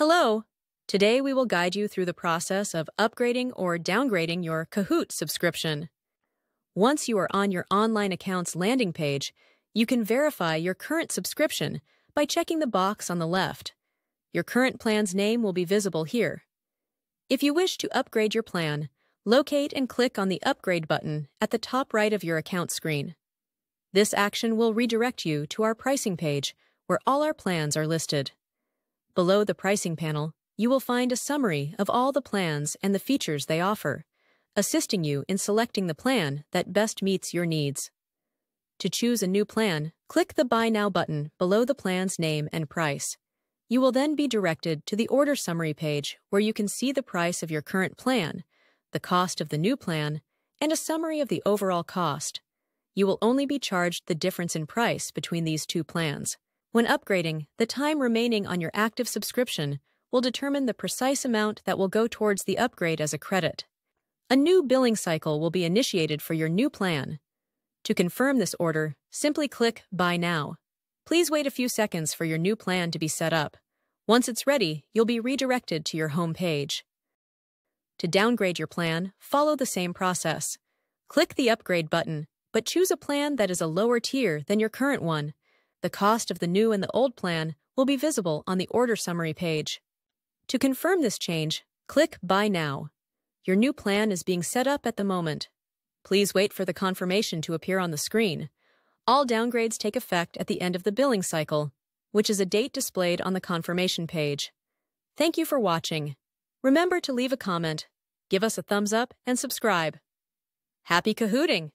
Hello! Today we will guide you through the process of upgrading or downgrading your Kahoot subscription. Once you are on your online account's landing page, you can verify your current subscription by checking the box on the left. Your current plan's name will be visible here. If you wish to upgrade your plan, locate and click on the Upgrade button at the top right of your account screen. This action will redirect you to our pricing page, where all our plans are listed. Below the pricing panel, you will find a summary of all the plans and the features they offer, assisting you in selecting the plan that best meets your needs. To choose a new plan, click the Buy Now button below the plan's name and price. You will then be directed to the Order Summary page, where you can see the price of your current plan, the cost of the new plan, and a summary of the overall cost. You will only be charged the difference in price between these two plans. When upgrading, the time remaining on your active subscription will determine the precise amount that will go towards the upgrade as a credit. A new billing cycle will be initiated for your new plan. To confirm this order, simply click Buy Now. Please wait a few seconds for your new plan to be set up. Once it's ready, you'll be redirected to your home page. To downgrade your plan, follow the same process. Click the Upgrade button, but choose a plan that is a lower tier than your current one. The cost of the new and the old plan will be visible on the Order Summary page. To confirm this change, click Buy Now. Your new plan is being set up at the moment. Please wait for the confirmation to appear on the screen. All downgrades take effect at the end of the billing cycle, which is a date displayed on the confirmation page. Thank you for watching. Remember to leave a comment, give us a thumbs up, and subscribe. Happy Kahooting!